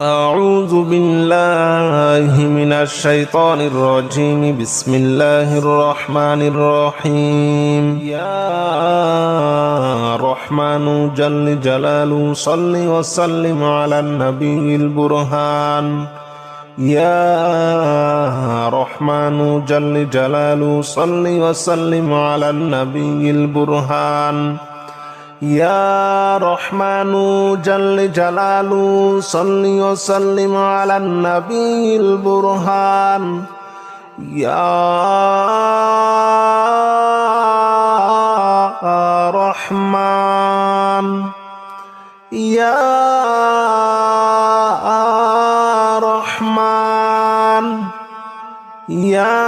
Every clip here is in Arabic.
أعوذ بالله من الشيطان الرجيم. بسم الله الرحمن الرحيم. يا رحمن جل جلاله صل وسلم على النبي البرهان. يا رحمن جل جلاله صل وسلم على النبي البرهان. يا رحمن جل جلاله صل وسلم على النبي البرهان. يا رحمن يا رحمن يا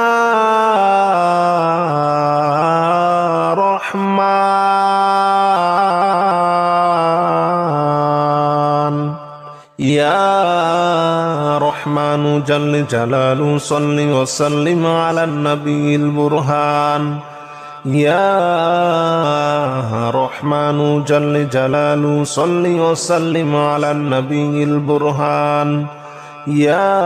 رحمن يا رحمن جل جلاله صل وسلم على النبي البرهان. يا رحمن جل جلاله صل وسلم على النبي البرهان. يا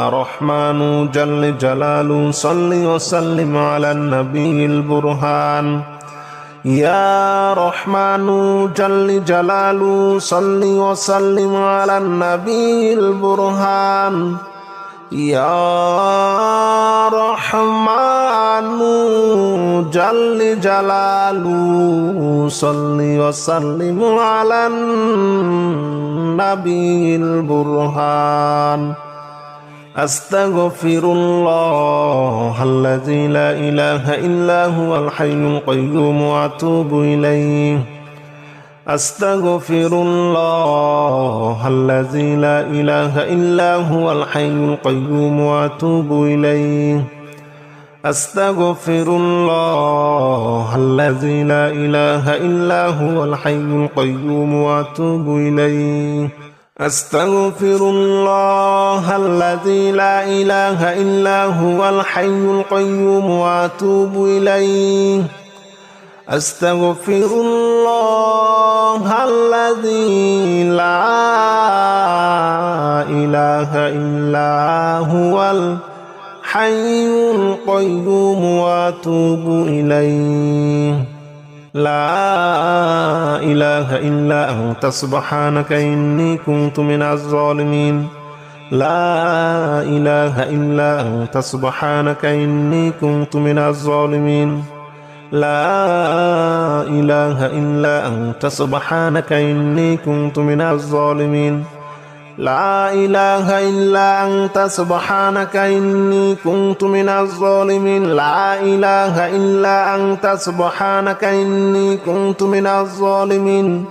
رحمن جل جلاله صل وسلم على النبي البرهان. يا رحمن جل جلاله صل وسلم على النبي البرهان. يا رحمن جل جلاله صل وسلم على النبي البرهان. أستغفر الله الذي لا إله إلا هو الحي القيوم وأتوب إليه. أستغفر الله الذي لا إله إلا هو الحي القيوم وأتوب إليه. أستغفر الله الذي لا إله إلا هو الحي القيوم وأتوب إليه. أستغفر الله الذي لا إله إلا هو الحي القيوم وأتوب إليه. أستغفر الله الذي لا إله إلا هو الحي القيوم وأتوب إليه. لا إله إلا أنت سبحانك إني كنت من الظالمين. لا إله إلا أنت سبحانك إني كنت من الظالمين. لا إله إلا أنت سبحانك إني كنت من الظالمين. لا إله إلا أنت سبحانك إني كنت من الظالمين. لا إله إلا أنت سبحانك إني كنت من الظالمين.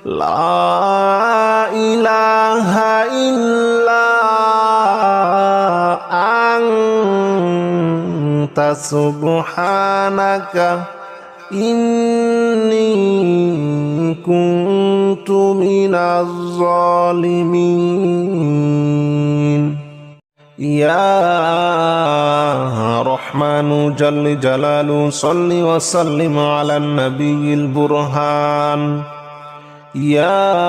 لا إله إلا أنت سبحانك إني كنت من الظالمين. يا رحمن جل جلاله صل وسلم على النبي البرهان. يا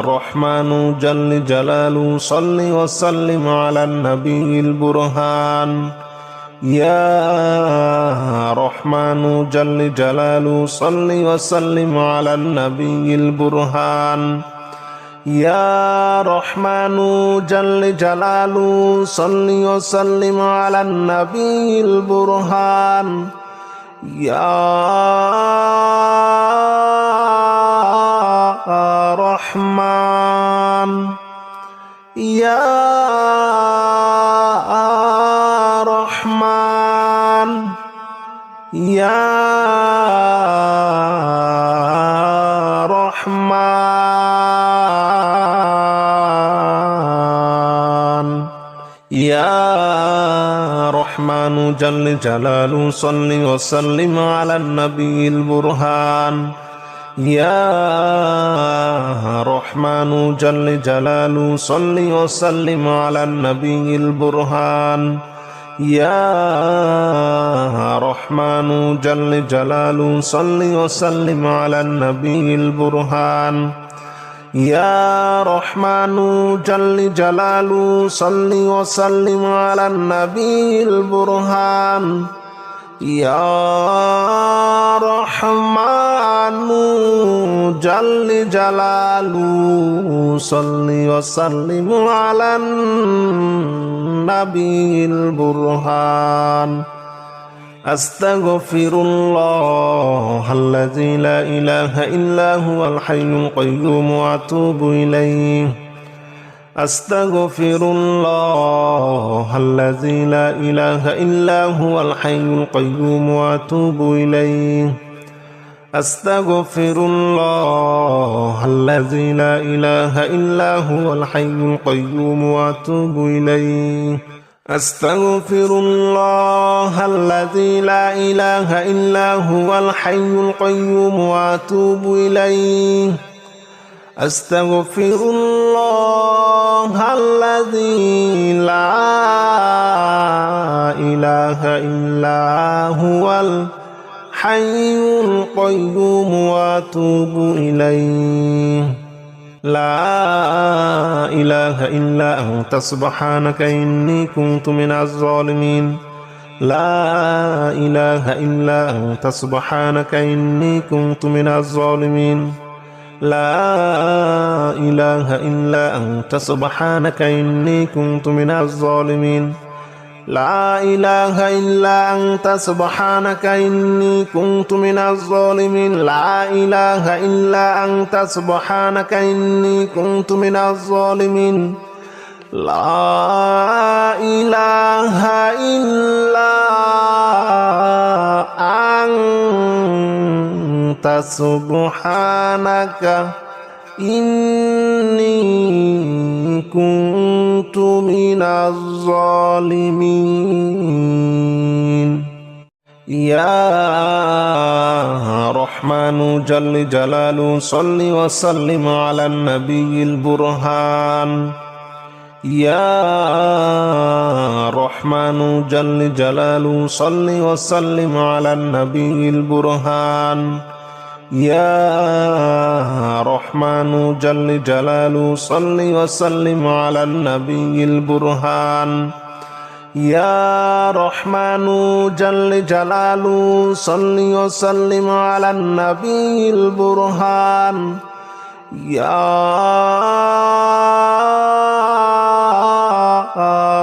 رحمن جل جلاله صل وسلم على النبي البرهان. يا رحمن جل جلاله صل وسلم على النبي البرهان. يا رحمن جل جلاله صل وسلم على النبي البرهان. يا رحمن يا رحمن يا رحمن يا رحمن جل جلاله صل وسلم على النبي البرهان. يا رحمن جل جلاله صل وسلم على النبي البرهان. يا رحمن جل جلاله صل وسلم على النبي البرهان. يا رحمن جل جلاله صل وسلم على النبي البرهان يا رحمن جل جلاله صل وسلم على النبي البرهان أستغفر الله الذي لا إله إلا هو الحي القيوم وأتوب إليه أستغفر الله الذي لا إله إلا هو الحي القيوم وأتوب إليه أستغفر الله الذي لا إله إلا هو الحي القيوم وأتوب إليه أستغفر الله الذي لا إله إلا هو الحي القيوم وأتوب إليه أستغفر الله الذي لا إله إلا هو الحي القيوم وأتوب إليه لا إله إلا أنت سبحانك إني كنت من الظالمين لا إله إلا أنت سبحانك إني كنت من الظالمين لا إله إلا أنت سبحانك إني كنت من الظالمين لا إله إلا أنت سبحانك إني كنت من الظالمين لا إله إلا أنت سبحانك إني كنت من الظالمين لا إله إلا أنت سبحانك إني كنت من الظالمين يا رحمن جل جلاله صل وسلم على النبي البرهان يا رحمن جل جلاله صل وسلم على النبي البرهان يا رحمن جل جلاله صل وسلم على النبي البرهان يا رحمن جل جلاله صل وسلم على النبي البرهان يا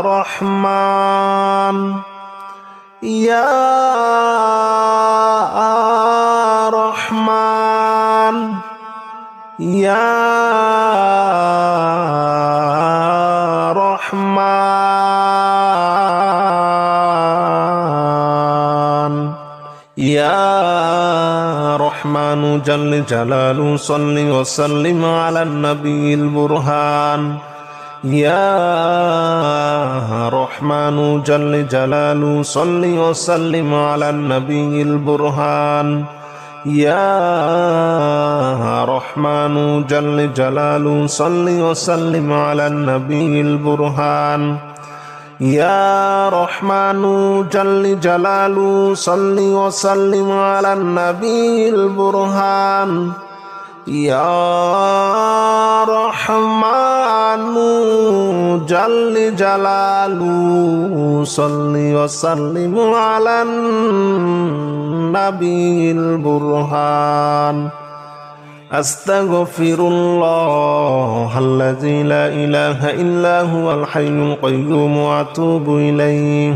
رحمن يا رحمن يا رحمن يا رحمن جل جلاله صل وسلم على النبي البرهان يا رحمن جل جلاله صل وسلم على النبي البرهان يا رحمن جل جلاله صل وسلم على النبي البرهان يا رحمن جل جلاله صل وسلم على النبي البرهان يا رحمن جل جلاله صل وسلم على النبي البرهان أستغفر الله الذي لا إله إلا هو الحي القيوم وأتوب إليه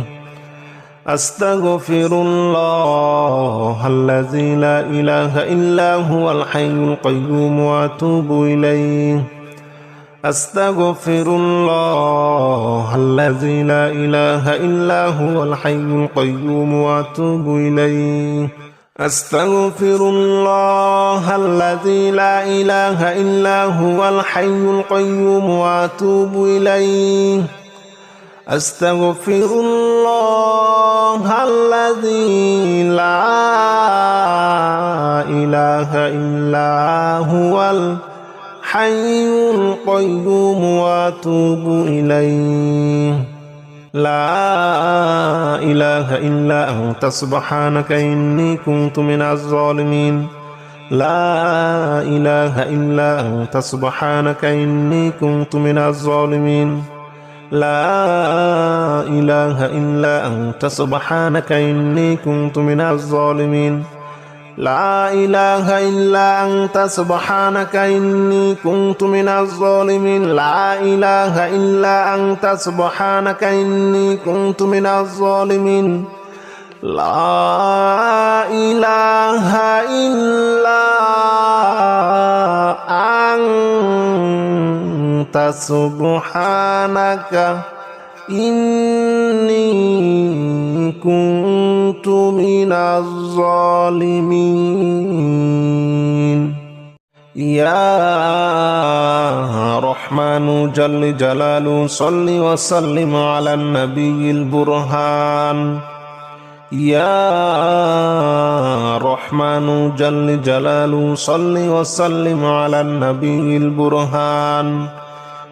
أستغفر الله الذي لا إله إلا هو الحي القيوم وأتوب إليه أستغفر الله الذي لا إله إلا هو الحي القيوم وأتوب إليه أستغفر الله الذي لا إله إلا هو الحي القيوم وأتوب إليه أستغفر الله الذي لا إله إلا هو الحي القيوم وأتوب إليه لا إله إلا أنت سبحانك إني كنت من الظالمين لا إله إلا أنت سبحانك إني كنت من الظالمين لا إله إلا أنت سبحانك إني كنت من الظالمين لا إله إلا أنت سبحانك إني كنت من الظالمين لا إله إلا أنت سبحانك إني كنت من الظالمين لا إله إلا أنت سبحانك إني كنت من الظالمين يا رحمن جل جلاله صل وسلم على النبي البرهان يا رحمن جل جلاله صل وسلم على النبي البرهان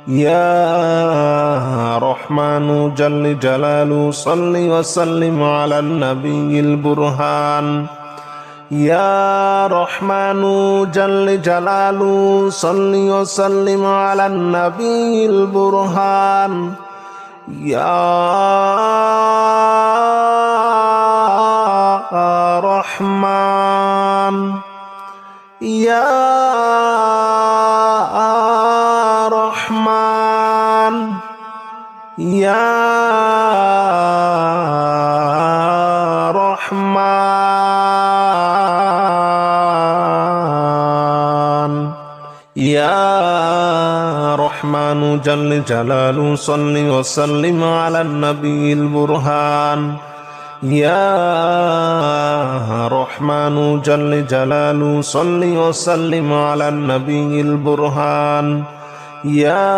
يا رحمن جل جلاله صل وسلم على النبي البرهان يا رحمن جل جلاله صل وسلم على النبي البرهان يا رحمن يا رحمن يا رحمن يا رحمن جل جلاله صل وسلم على النبي البرهان يا رحمن جل جلاله صل وسلم على النبي البرهان يا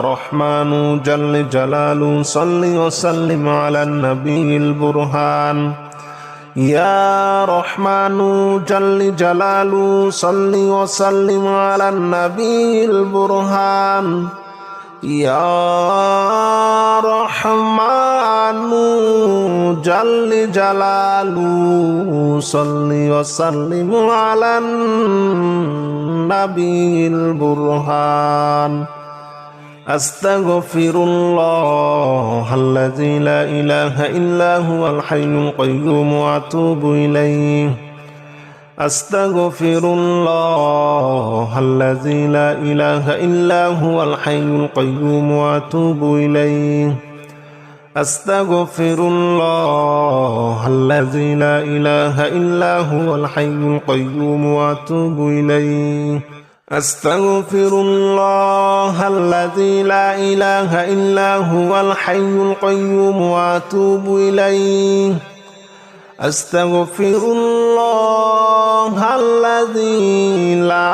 رحمن جل جلاله صل وسلم على النبي البرهان يا رحمن جل جلاله صل وسلم على النبي البرهان يا رحمن جل جلاله صل وسلم على النبي البرهان أستغفر الله الذي لا إله إلا هو الحي القيوم وأتوب إليه أستغفر الله الذي لا إله إلا هو الحي القيوم وأتوب إليه أستغفر الله الذي لا إله إلا هو الحي القيوم وأتوب إليه أستغفر الله الذي لا إله إلا هو الحي القيوم وأتوب إليه أستغفر الله الذي لا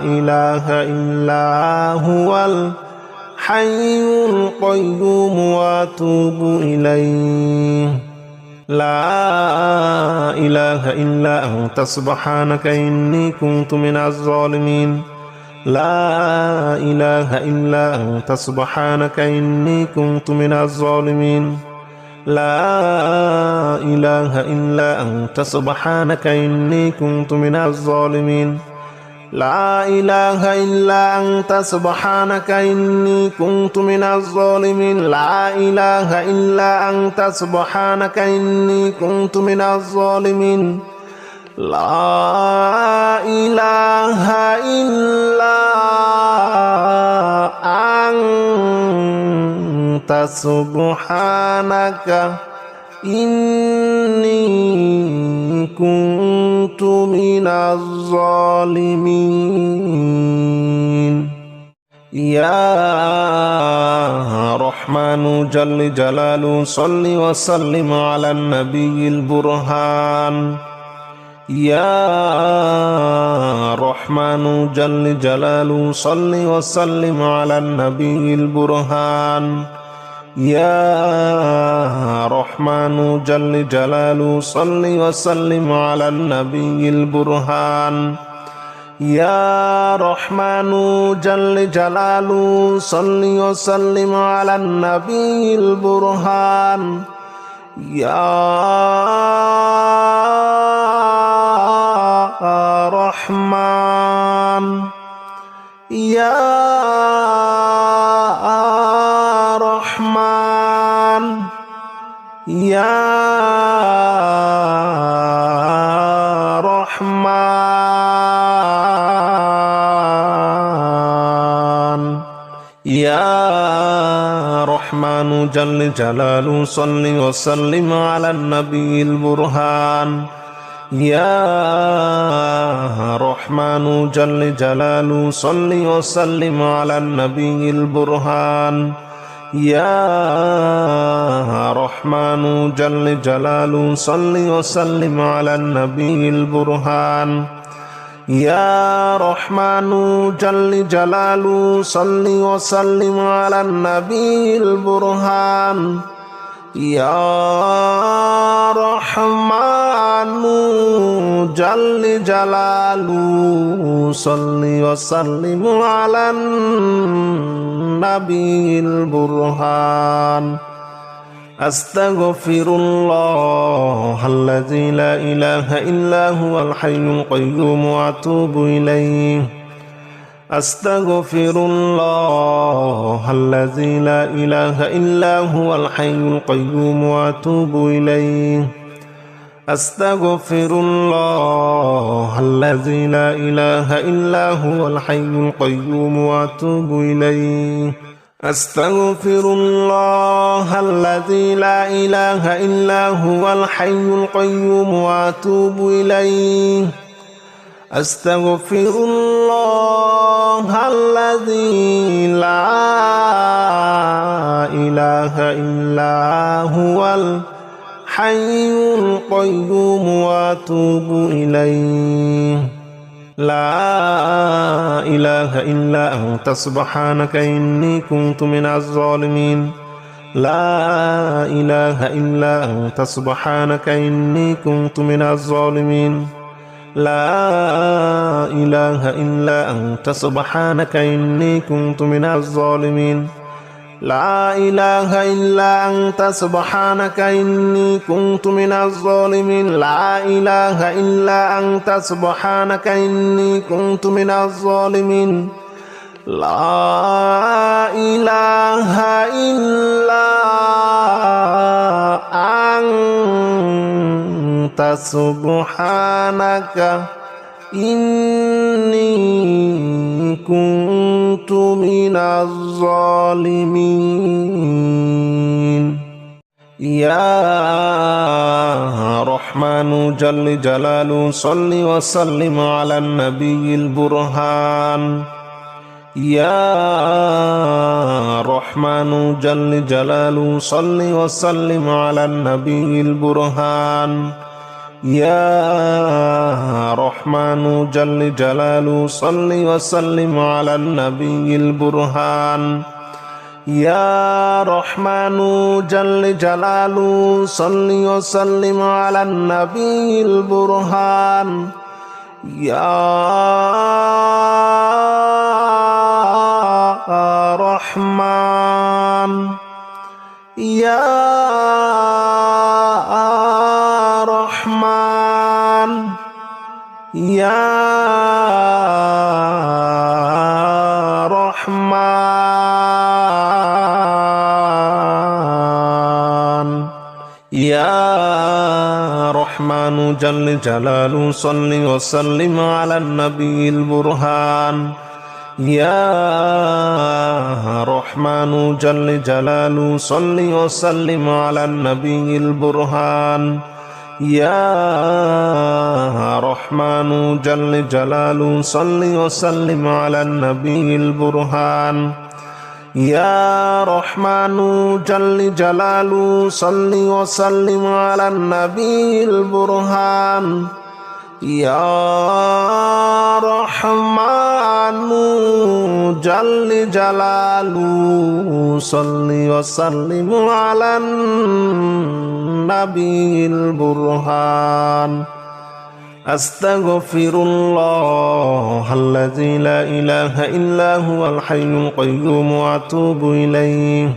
إله إلا هو الحي القيوم وأتوب إليه لا إله إلا أنت سبحانك إني كنت من الظالمين لا إله إلا أنت سبحانك إني كنت من الظالمين لا إله إلا أنت سبحانك إني كنت من الظالمين لا إله إلا أنت سبحانك إني كنت من الظالمين لا إله إلا أنت سبحانك إني كنت من الظالمين لا إله إلا أنت سبحانك إني كنت من الظالمين يا رحمن جل جلاله صل وسلم على النبي البرهان يا رحمن جل جلاله صل وسلم على النبي البرهان يا رحمن جل جلاله صل وسلم على النبي البرهان يا رحمن جل جلاله صل وسلم على النبي البرهان يا রহমান ইয়া রহমান ইয়া রহমান ইয়া রহমানু জাল্লে জালালু সাল্লি ওয়া সাল্লিম আলান নবিয়িল বুরহান ইয়া রহমানু জাল্লে জালালু সাল্লি ওয়া সাল্লিম আলান নবিয়িল বুরহান ইয়া রহমানু জাল্লে জালালু সাল্লি ওয়া সাল্লিম আলান নবিয়িল বুরহান ইয়া রহমানু জাল্লে জালালু সাল্লি ওয়া সাল্লিম আলান নবিয়িল বুরহান ইয়া রহমানু জাল্লে জালালু সাল্লি ওয়া সাল্লিম আলান নবিয়িল বুরহান আস্তাগফিরুল্লাহাল্লাযী লা ইলাহা ইল্লা হুয়াল হাইয়ুল কাইয়্যুম ওয়া আতুবু ইলাইহি আস্তাগফিরুল্লাহাল্লাযী লা ইলাহা ইল্লা হুয়াল হাইয়ুল কাইয়্যুম ওয়া আতুবু ইলাইহি আস্তাগফিরুল্লাহাল্লাযী লা ইলাহা ইল্লা হুয়াল হাইয়ুল কাইয়্যুম ওয়া আতুবু ইলাইহি আস্তাগফিরুল্লাহাল্লাযী লা ইলাহা ইল্লা হুয়াল হাইয়ুল কাইয়্যুম ওয়া আতুবু ইলাইহি আস্তাগফিরুল্লাহাল্লাযী লা ইলাহা ইল্লা হুয়াল হাইয়ুল কাইয়্যুম ওয়া আতুবু ইলাইহি লা ইলাহা ইল্লা আনতা সুবহানাকা ইন্নী কুনতু মিনাজ জালিমিন লা ইলাহা ইল্লা আনতা সুবহানাকা ইন্নী কুনতু মিনাজ জালিমিন লা ইলাহা ইল্লা আনতা সুবহানাকা ইন্নী কুনতু মিনাজ জালিমিন লা ইলাহা ইল্লা আনতা সুবহানাকা ইন্নী কুনতু মিনাজ জালিমিন লা ইলাহা ইল্লা আনতা সুবহানাকা ইন্নী কুনতু মিনাজ জালিমিন লা ইলাহা ইল্লা আনতা সুবহানাকা ইন্নী কুনতু মিনাজ জালিমিন ইয়া রহমানু জাল্লে জালালু সাল্লি ওয়া সাল্লিম আলান নবিয়িল বুরহান ইয়া রহমানু জাল্লে জালালু সাল্লি ওয়া সাল্লিম আলান নবিয়িল বুরহান ইয়া রহমানু জাল্লে জালালু সাল্লি ওয়া সাল্লিম আলান নবিয়িল বুরহান ইয়া রহমানু জাল্লে জালালু সাল্লি ওয়া সাল্লিম আলান নবিয়িল বুরহান ইয়া রহমান ইয়া রহমান ইয়া রহমান ইয়া রহমানু জাল্লে জালালু সাল্লি ওয়া সাল্লিম আলান নবিয়িল বুরহান ইয়া রহমানু জাল্লে জালালু সাল্লি ওয়া সাল্লিম আলান নবিয়িল বুরহান ইয়া রহমানু জাল্লে জালালু সাল্লি ওয়া সাল্লিম আলান নবিয়িল বুরহান ইয়া রহমানু জাল্লে জালালু সাল্লি ওয়া সাল্লিম আলান নবিয়িল বুরহান ইয়া রহমানু জাল্লে জালালু সাল্লি ওয়া সাল্লিম আলান নবিয়িল বুরহান আস্তাগফিরুল্লাহাল্লাযী লা ইলাহা ইল্লা হুয়াল হাইয়ুল কাইয়্যুম ওয়া আতুবু ইলাইহি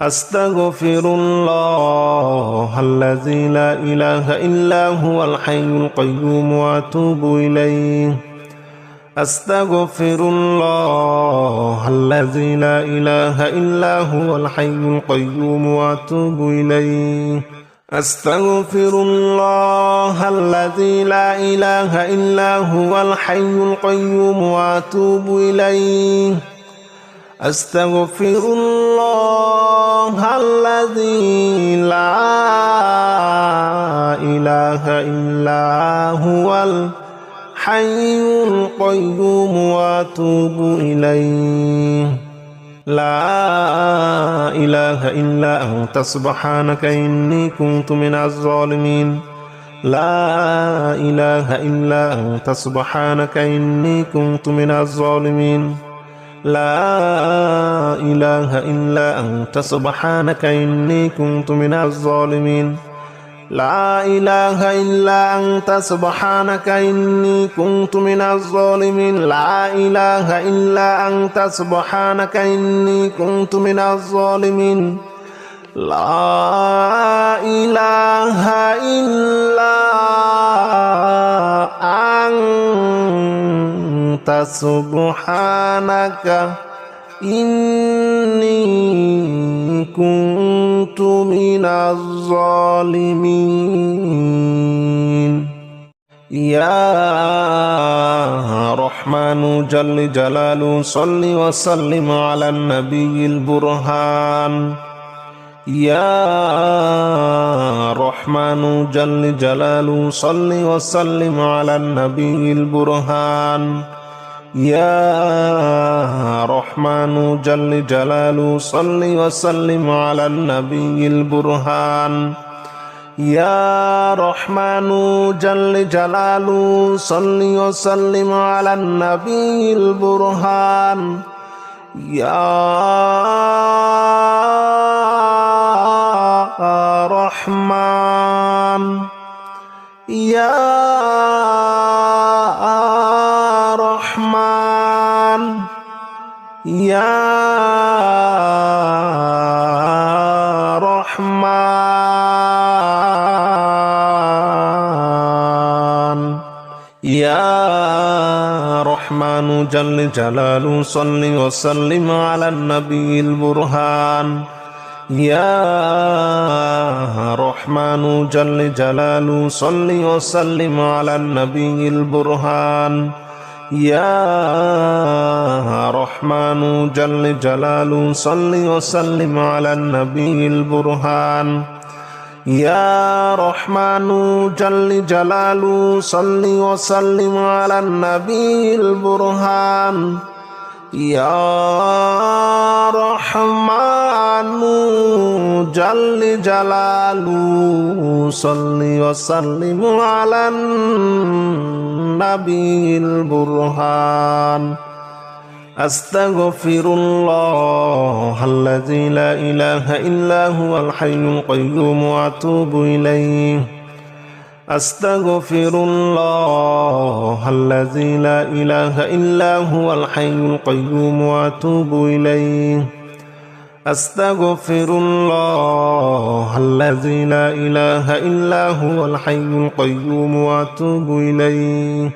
أستغفر الله الذي لا إله إلا هو الحي القيوم وأتوب إليه أستغفر الله الذي لا إله إلا هو الحي القيوم وأتوب إليه أستغفر الله الذي لا إله إلا هو الحي القيوم وأتوب إليه أستغفر الله الذي لا إله إلا هو الحي القيوم وأتوب إليه لا إله إلا أنت سبحانك إني كنت من الظالمين لا إله إلا أنت سبحانك إني كنت من الظالمين لا إله إلا أنت سبحانك إني كنت من الظالمين لا إله إلا أنت سبحانك إني كنت من الظالمين لا إله إلا أنت سبحانك إني كنت من الظالمين لا إله إلا أنت سبحانك إني كنت من الظالمين يا رحمن جل جلاله صل وسلم على النبي البرهان يا رحمن جل جلاله صل وسلم على النبي البرهان يا رحمن جل جلاله صل وسلم على النبي البرهان يا رحمن جل جلاله صل وسلم على النبي البرهان يا رحمن يا رحمن يا رحمن يا رحمن جل جلاله صل وسلم على النبي البرهان يا رحمن جل جلاله صل وسلم على النبي البرهان يا رحمن جل جلاله صل وسلم على النبي البرهان يا رحمن جل جلاله صل وسلم على النبي البرهان يا رحمن جل جلاله صل وسلم على النبي البرهان أستغفر الله الذي لا إله إلا هو الحي القيوم وأتوب إليه أستغفر الله الذي لا إله إلا هو الحي القيوم وأتوب إليه أستغفر الله الذي لا إله إلا هو الحي القيوم وأتوب إليه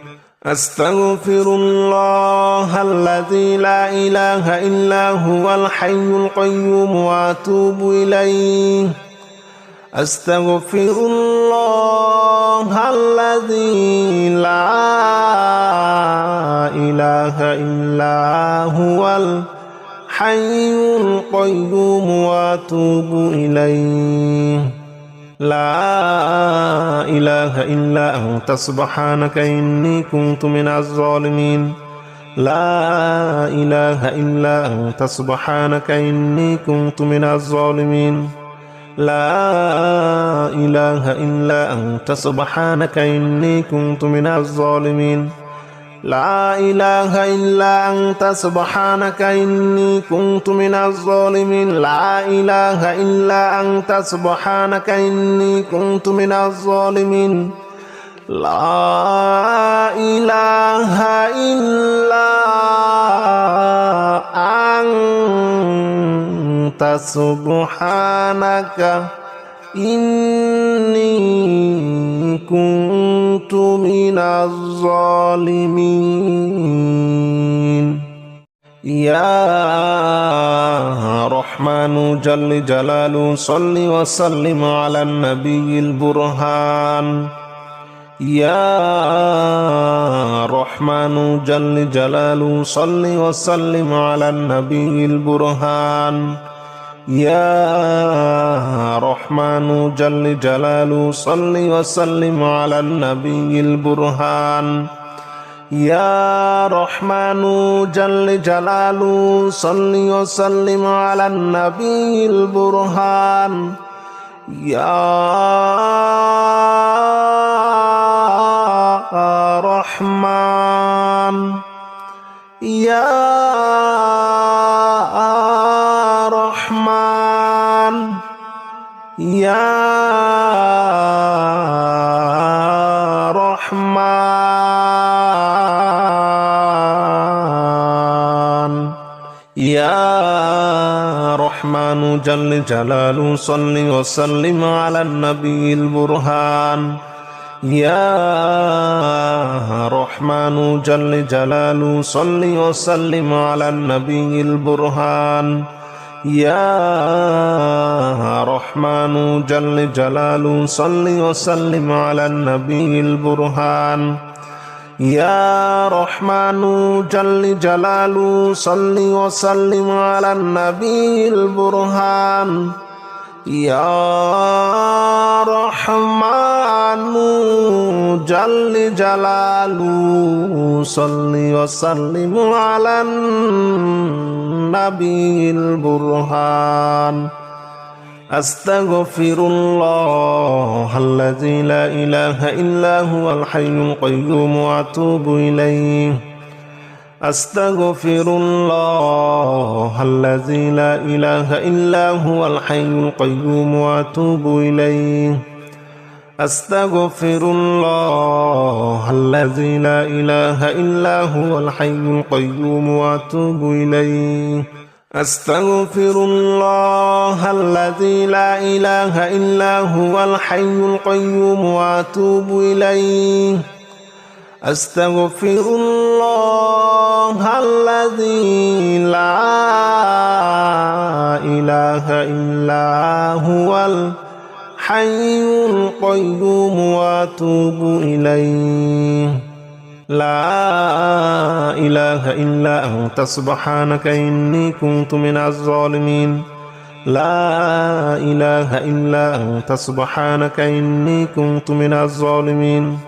أستغفر الله الذي لا إله إلا هو الحي القيوم وأتوب إليه أستغفر الله الذي لا إله إلا هو الحي القيوم وأتوب إليه لا إله إلا أنت سبحانك إني كنت من الظالمين لا إله إلا أنت سبحانك إني كنت من الظالمين لا إله إلا أنت سبحانك إني كنت من الظالمين لا إله إلا أنت سبحانك إني كنت من الظالمين لا إله إلا أنت سبحانك إني كنت من الظالمين لا إله إلا سبحانك إني كنت من الظالمين يا رحمن جل جلاله صل وسلم على النبي البرهان يا رحمن جل جلاله صل وسلم على النبي البرهان يا رحمن جل جلاله صل وسلم على النبي البرهان يا رحمن جل جلاله صل وسلم على النبي البرهان يا رحمن يا رحمن يا رحمن يا رحمن جل جلاله صل وسلم على النبي البرهان يا رحمن جل جلاله صل وسلم على النبي البرهان يا رحمن جل جلاله صل وسلم على النبي البرهان يا رحمن جل جلاله صل وسلم على النبي البرهان يا رحمن جل جلاله صل وسلم على النبي البرهان أستغفر الله الذي لا إله إلا هو الحي القيوم وأتوب إليه أستغفر الله الذي لا إله إلا هو الحي القيوم وأتوب إليه أستغفر الله الذي لا إله إلا هو الحي القيوم وأتوب إليه أستغفر الله الذي لا إله إلا هو الحي القيوم وأتوب إليه أستغفر الله الذي لا إله إلا هو الحي القيوم وأتوب إليه لا إله إلا أنت سبحانك إني كنت من الظالمين لا إله إلا أنت سبحانك إني كنت من الظالمين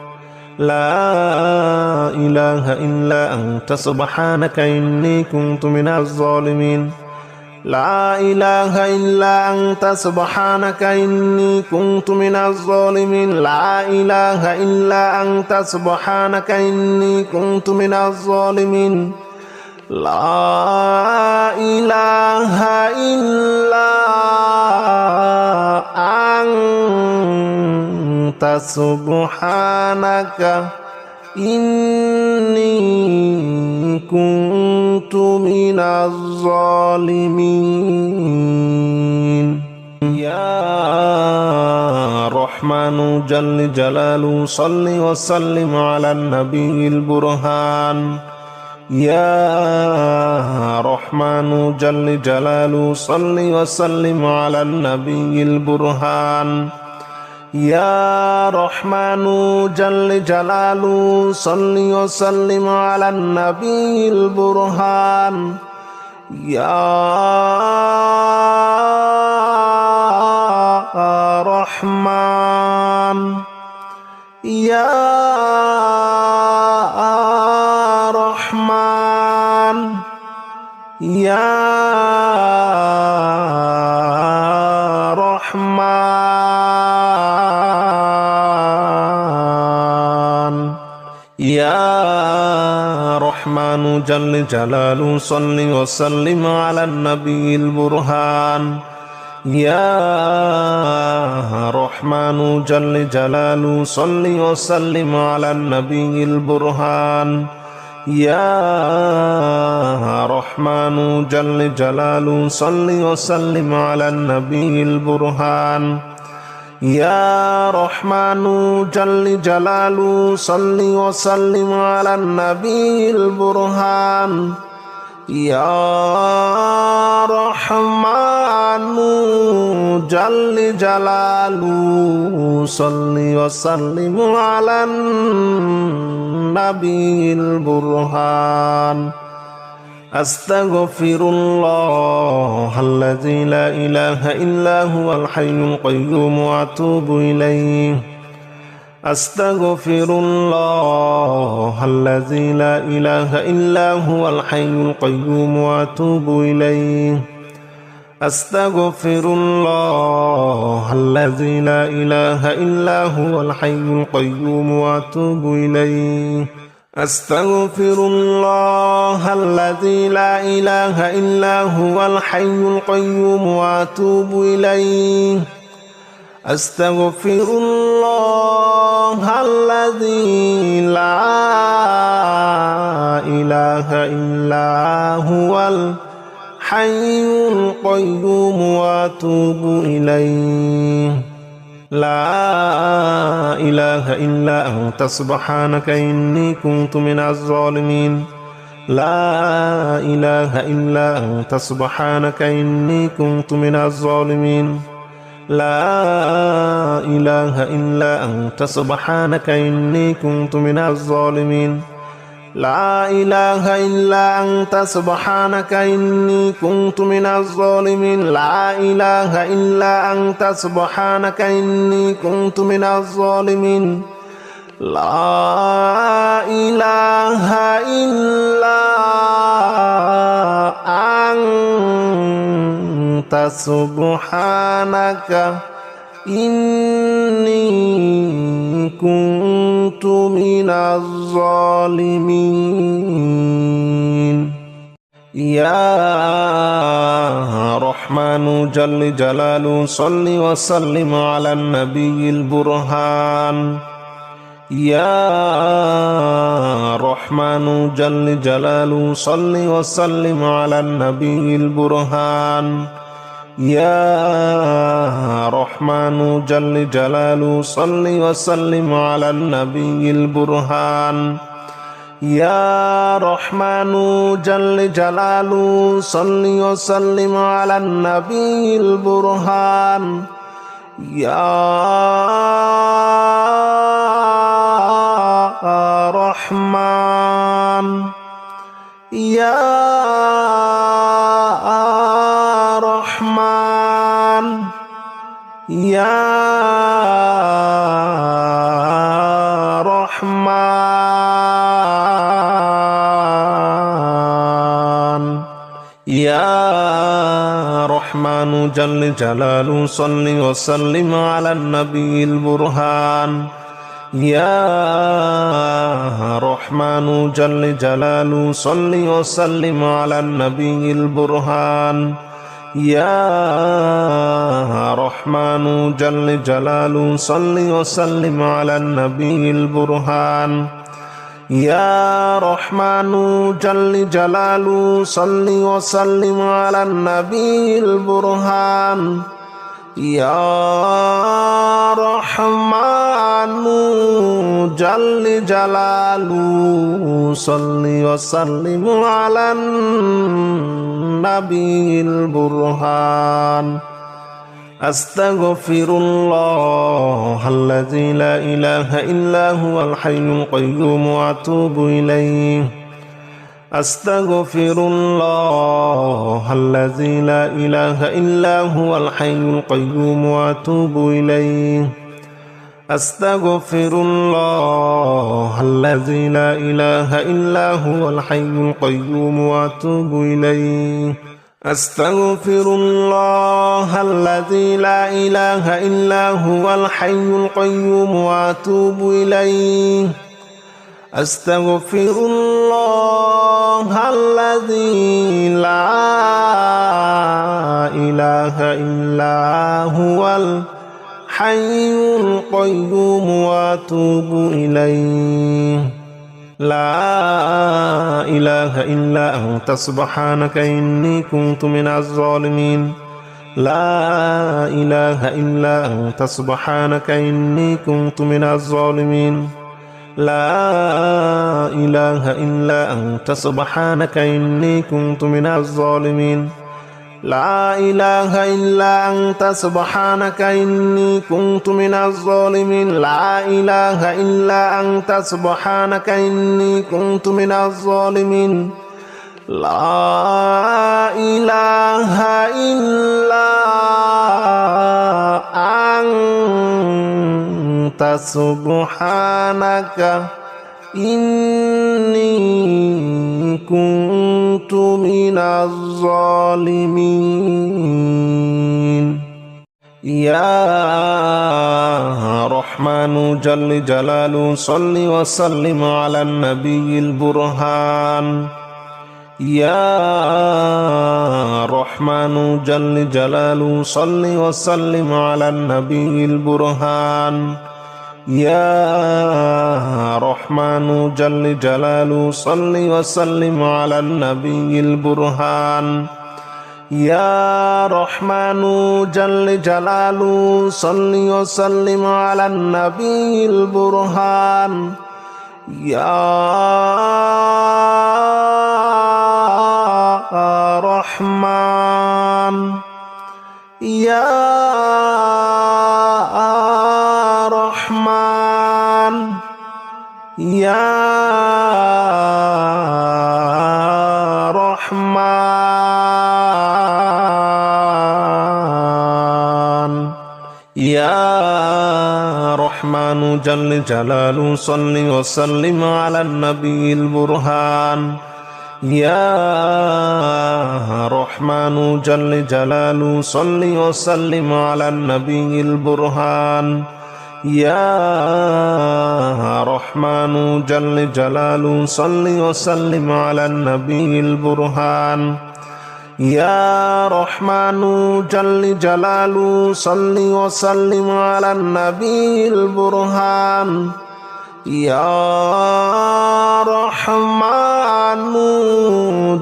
لا إله إلا أنت سبحانك إني كنت من الظالمين لا إله إلا أنت سبحانك إني كنت من الظالمين لا إله إلا أنت سبحانك إني كنت من الظالمين لا إله إلا أنت سبحانك إني كنت من الظالمين يا رحمن جل جلاله صل وسلم على النبي البرهان يا رحمن جل جلاله صل وسلم على النبي البرهان يا رحمن جل جلاله صل وسلم على النبي البرهان يا رحمن يا رحمن يا رحمن يا رحمن جل جلاله صل وسلم على النبي البرهان يا رحمن جل جلاله صل وسلم على النبي البرهان يا رحمن جل جلاله صل وسلم على النبي البرهان يا رحمن جل جلاله صل وسلم على النبي البرهان يا رحمن جل جلاله صل وسلم على النبي البرهان أستغفر الله الذي لا إله إلا هو الحي القيوم وأتوب إليه أستغفر الله الذي لا إله إلا هو الحي القيوم وأتوب إليه أستغفر الله الذي لا إله إلا هو الحي القيوم وأتوب إليه أستغفر الله الذي لا إله إلا هو الحي القيوم وأتوب إليه أستغفر الله الذي لا إله إلا هو الحي القيوم وأتوب إليه لا إله إلا أنت سبحانك إني كنت من الظالمين لا إله إلا أنت سبحانك إني كنت من الظالمين لا إله إلا أنت سبحانك إني كنت من الظالمين لا إله إلا أنت سبحانك إني كنت من الظالمين لا إله إلا أنت سبحانك إني كنت من الظالمين لا إله إلا أنت سبحانك إني كنت من الظالمين يا رحمن جل جلاله صل وسلم على النبي البرهان يا رحمن جل جلاله صل وسلم على النبي البرهان يا رحمن جل جلاله صل وسلم على النبي البرهان يا رحمن جل جلاله صل وسلم على النبي البرهان يا رحمن يا رحمن يا رحمن يا رحمن جل جلاله صل وسلم على النبي البرهان يا رحمن جل جلاله صل وسلم على النبي البرهان يا رحمن جل جلاله صل وسلم على النبي البرهان يا رحمن جل جلاله صل وسلم على النبي البرهان يا رحمن جل جلاله صل وسلم على النبي البرهان أستغفر الله الذي لا إله إلا هو الحي القيوم وأتوب إليه أستغفر الله الذي لا إله إلا هو الحي القيوم وأتوب إليه أستغفر الله الذي لا إله إلا هو الحي القيوم وأتوب إليه أستغفر الله الذي لا إله إلا هو الحي القيوم وأتوب إليه أستغفر الله الذي لا إله إلا هو الحي القيوم وأتوب إليه لا إله إلا أنت سبحانك إني كنت من الظالمين لا إله إلا أنت سبحانك إني كنت من الظالمين لا إله إلا أنت سبحانك إني كنت من الظالمين لا إله إلا أنت سبحانك إني كنت من الظالمين لا إله إلا أنت سبحانك إني كنت من الظالمين لا إله إلا أنت سبحانك إني كنت من الظالمين يا رحمن جل جلاله صل وسلم على النبي البرهان يا رحمن جل جلاله صل وسلم على النبي البرهان يا رحمن جل جلاله صل وسلم على النبي البرهان يا رحمن جل جلاله صل وسلم على النبي البرهان يا رحمن يا رحمن يا رحمن يا رحمن جل جلاله صل وسلم على النبي البرهان يا رحمن جل جلاله صل وسلم على النبي البرهان يا رحمن جل جلاله صل وسلم على النبي البرهان يا رحمن جل جلاله صل وسلم على النبي البرهان يا رحمن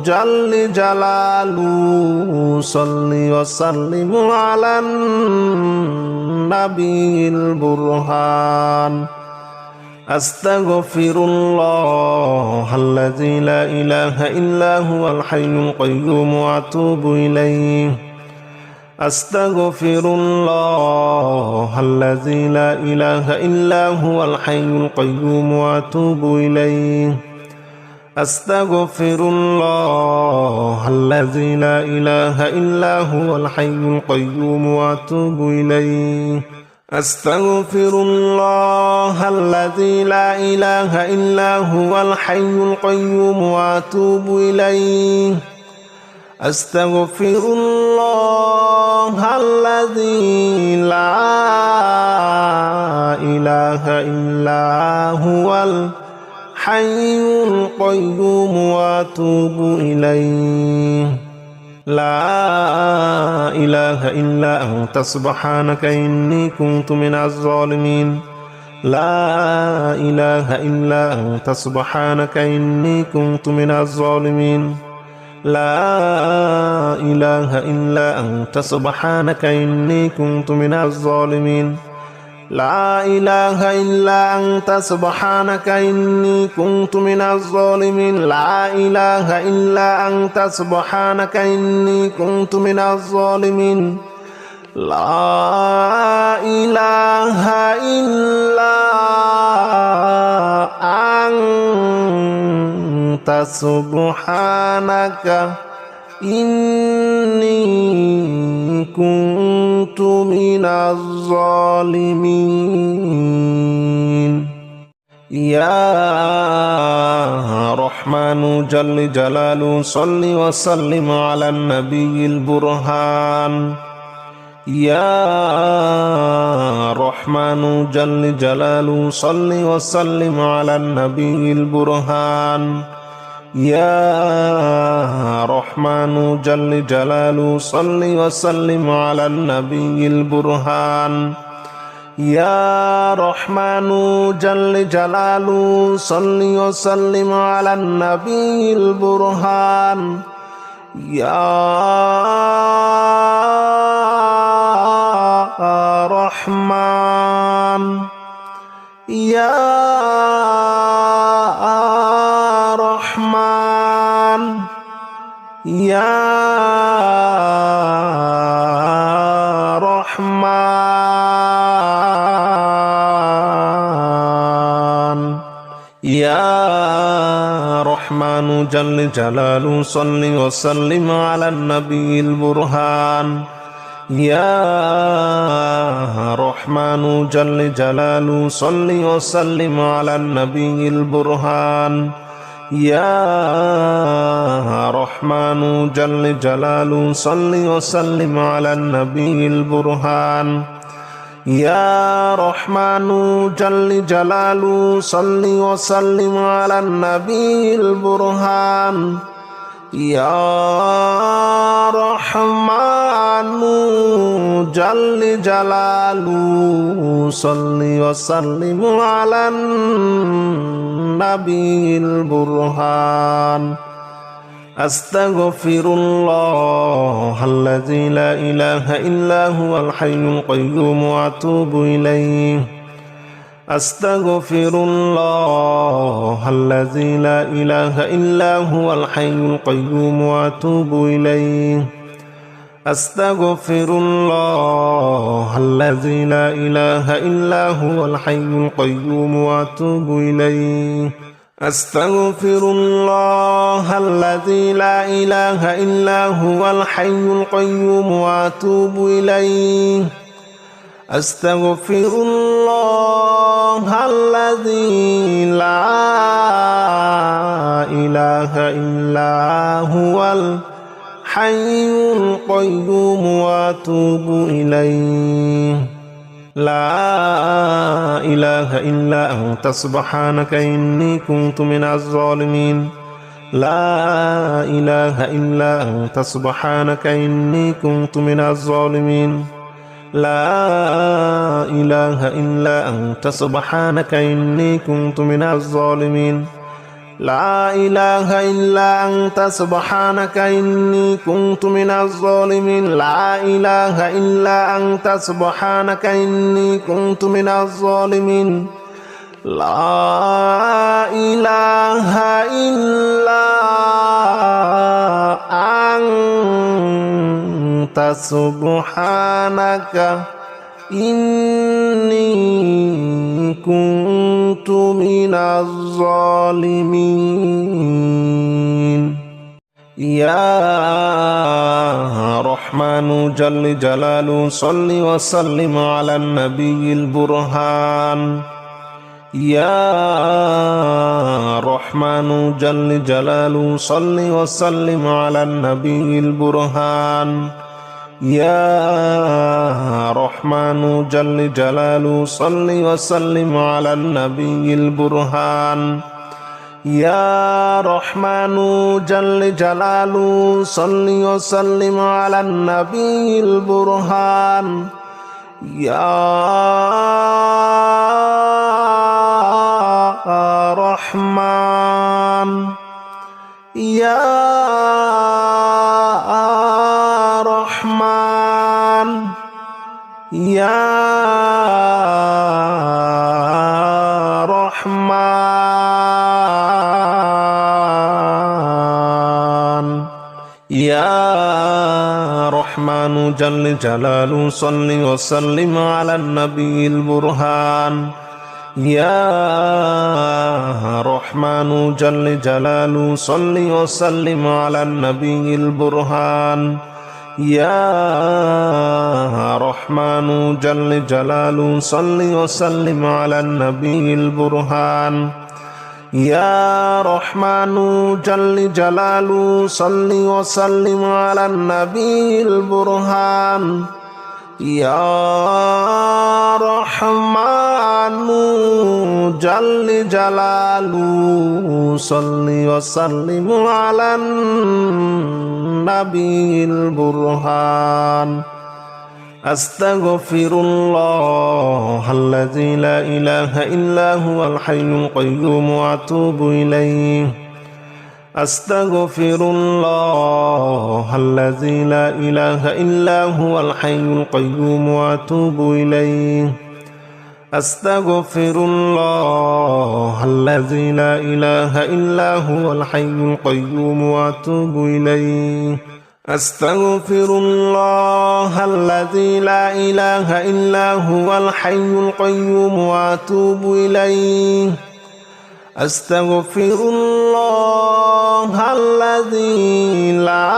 جل جلاله صل وسلم على النبي البرهان أستغفر الله الذي لا إله إلا هو الحي القيوم وأتوب إليه أستغفر الله الذي لا إله إلا هو الحي القيوم وأتوب إليه أستغفر الله الذي لا إله إلا هو الحي القيوم وأتوب إليه أستغفر الله الذي لا إله إلا هو الحي القيوم وأتوب إليه أستغفر الله الذي لا إله إلا هو الحي القيوم وأتوب إليه لا إله إلا أنت سبحانك إني كنت من الظالمين لا إله إلا أنت سبحانك إني كنت من الظالمين لا إله إلا أنت سبحانك إني كنت من الظالمين لا إله إلا أنت سبحانك إني كنت من الظالمين لا إله إلا أنت سبحانك إني كنت من الظالمين لا إله إلا أنت سبحانك إني كنت من الظالمين يا رحمن جل جلاله صل وسلم على النبي البرهان يا رحمن جل جلاله صل وسلم على النبي البرهان يا رحمن جل جلاله صل وسلم على النبي البرهان يا رحمن جل جلاله صل وسلم على النبي البرهان يا رحمن يا رحمن يا رحمن يا رحمن جل جلاله صل وسلم على النبي البرهان يا رحمن جل جلاله صل وسلم على النبي البرهان يا رحمن جل جلاله صل وسلم على النبي البرهان يا رحمن جل جلاله صل وسلم على النبي البرهان يا رحمن جل جلاله صل وسلم على النبي البرهان أستغفر الله الذي لا إله إلا هو الحي القيوم وأتوب إليه أستغفر الله الذي لا إله إلا هو الحي القيوم وأتوب إليه أستغفر الله الذي لا إله إلا هو الحي القيوم وأتوب إليه أستغفر الله الذي لا إله إلا هو الحي القيوم وأتوب إليه أستغفر الله الذي لا إله إلا هو الحي القيوم وأتوب إليه لا إله إلا أنت سبحانك إني كنت من الظالمين لا إله إلا أنت سبحانك إني كنت من الظالمين لا إله إلا أنت سبحانك إني كنت من الظالمين لا إله إلا أنت سبحانك إني كنت من الظالمين لا إله إلا أنت سبحانك إني كنت من الظالمين لا إله إلا أنت سبحانك إني كنت من الظالمين يا رحمن جل جلاله صل وسلم على النبي البرهان يا رحمن جل جلاله صل وسلم على النبي البرهان يا رحمن جل جلاله صل وسلم على النبي البرهان يا رحمن جل جلاله صل وسلم على النبي البرهان يا رحمن يا رحمن يا رحمن يا رحمن جل جلاله صل وسلم على النبي البرهان يا رحمن جل جلاله صل وسلم على النبي البرهان يا رحمن جل جلاله صل وسلم على النبي البرهان يا رحمن جل جلاله صل وسلم على النبي البرهان يا رحمن جل جلاله صل وسلم على النبي البرهان أستغفر الله الذي لا إله إلا هو الحي القيوم وأتوب إليه أستغفر الله الذي لا إله إلا هو الحي القيوم وأتوب إليه أستغفر الله الذي لا إله إلا هو الحي القيوم وأتوب إليه أستغفر الله الذي لا إله إلا هو الحي القيوم وأتوب إليه أستغفر الله الذي لا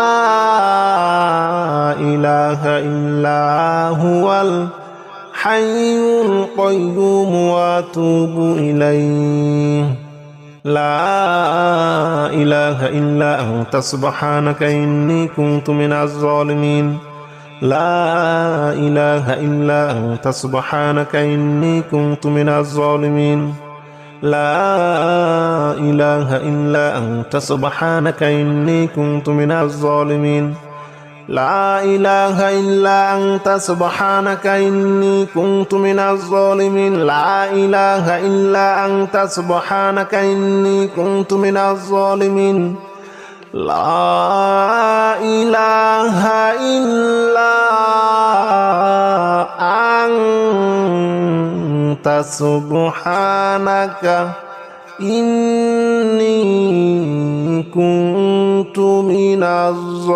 إله إلا هو الحي القيوم وأتوب إليه لا إله إلا أنت سبحانك إني كنت من الظالمين لا إله إلا أنت سبحانك إني كنت من الظالمين لا إله إلا أنت سبحانك إني كنت من الظالمين لا إله إلا أنت سبحانك إني كنت من الظالمين لا إله إلا أنت سبحانك إني كنت من الظالمين لا إله إلا أنت سبحانك إني كنت من الظالمين.